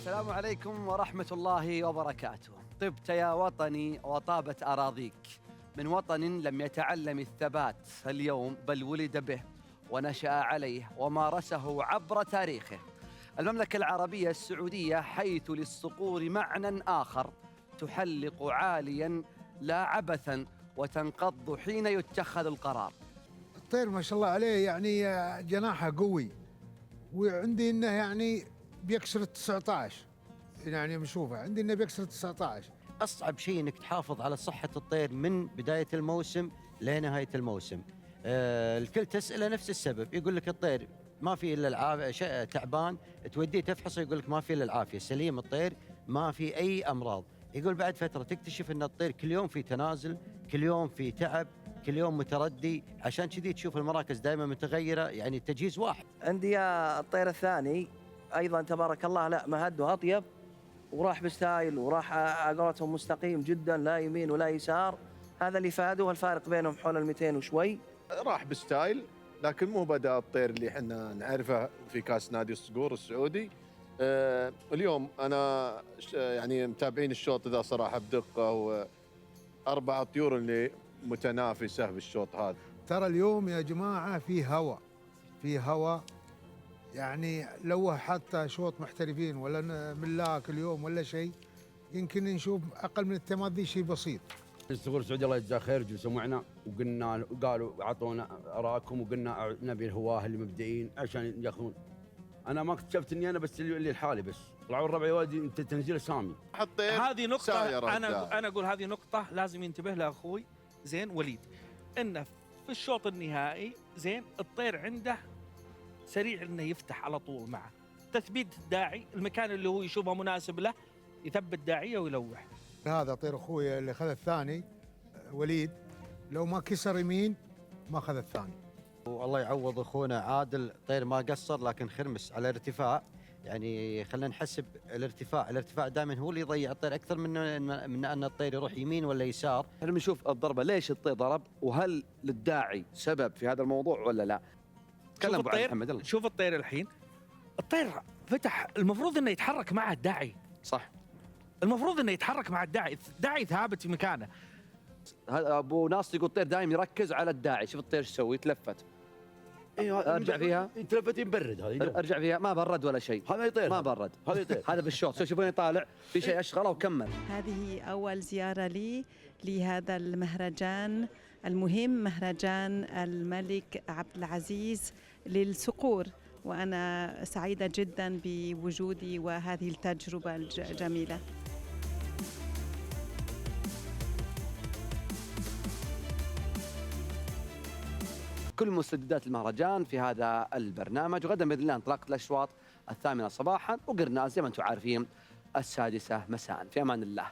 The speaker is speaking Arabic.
السلام عليكم ورحمة الله وبركاته. طبت يا وطني وطابت أراضيك، من وطن لم يتعلم الثبات اليوم بل ولد به ونشأ عليه ومارسه عبر تاريخه. المملكة العربية السعودية حيث للصقور معنى آخر، تحلق عالياً لا عبثاً وتنقض حين يتخذ القرار. الطير ما شاء الله عليه يعني جناحه قوي، وعندي انه يعني بيكسر ال 19، يعني بنشوفه عندي انه بيكسر ال 19. أصعب شيء إنك تحافظ على صحة الطير من بداية الموسم لنهاية الموسم. الكل تسأله نفس السبب، يقول لك الطير ما في إلا العافية، تعبان توديه تفحصه يقول لك ما في إلا العافية، سليم الطير ما في أي أمراض. يقول بعد فترة تكتشف أن الطير كل يوم في تنازل، كل يوم في تعب، كل يوم متردي. عشان كذي تشوف المراكز دائما متغيرة، يعني التجهيز واحد. عندي الطير الثاني أيضا تبارك الله، لا مهد وأطيب، وراح بستايل وراح على قولتهم مستقيم جدا، لا يمين ولا يسار. هذا اللي فاده، الفارق بينهم حول ال 200 وشوي. راح بستايل لكن مو بدأ الطير اللي احنا نعرفه في كاس نادي الصقور السعودي. اليوم انا يعني متابعين الشوط ذا صراحه بدقه، واربع طيور اللي متنافسه بالشوط هذا. ترى اليوم يا جماعه في هواء يعني لو حتى شوط محترفين ولا ملاك اليوم ولا شيء يمكن نشوف اقل من التماضي شيء بسيط. الصقور السعودي الله يجزاه خير جلسوا معنا وقلنا، قالوا اعطونا اراءكم وقلنا نبي الهواه اللي مبدئين عشان ياخذون. انا ما اكتشفت اني انا بس اللي لحالي، بس طلعوا الربع يا ولدي انت تنزيل سامي. هذه نقطة أنا أقول هذه نقطة لازم ينتبه لها أخوي زين وليد، إنه في الشوط النهائي زين الطير عنده سريع إنه يفتح على طول معه تثبيت الداعي، المكان اللي هو يشوفه مناسب له يثبت داعيه ويلوح. هذا طير أخوي اللي أخذ الثاني وليد، لو ما كسر يمين ما أخذ الثاني. والله يعوض أخونا عادل، طير ما قصر لكن خرمس على ارتفاع. يعني خلينا نحسب الارتفاع دائما هو اللي يضيع الطير اكثر من ان الطير يروح يمين ولا يسار. احنا بنشوف الضربه ليش الطير ضرب، وهل للداعي سبب في هذا الموضوع ولا لا؟ تكلم ابو محمد. يلا شوف الطير الحين، الطير فتح، المفروض انه يتحرك مع الداعي. صح، المفروض انه يتحرك مع الداعي ثابت في مكانه. ابو ناصر يقول الطير دائما يركز على الداعي. شوف الطير ايش يسوي، يتلفت. ايوه ارجع فيها، يتلفت يبرد. هذه ارجع فيها، ما برد ولا شيء. هذا يطير، ما برد، هذا يطير. هذا بالشوط شوفوني طالع في شيء اشغله وكمل. هذه اول زياره لي لهذا المهرجان المهم، مهرجان الملك عبد العزيز للصقور، وانا سعيده جدا بوجودي وهذه التجربه الجميله. كل مستجدات المهرجان في هذا البرنامج، وغدا باذن الله انطلاقه الاشواط 8 صباحا، وقرناز زي ما انتم عارفين 6 مساء. في امان الله.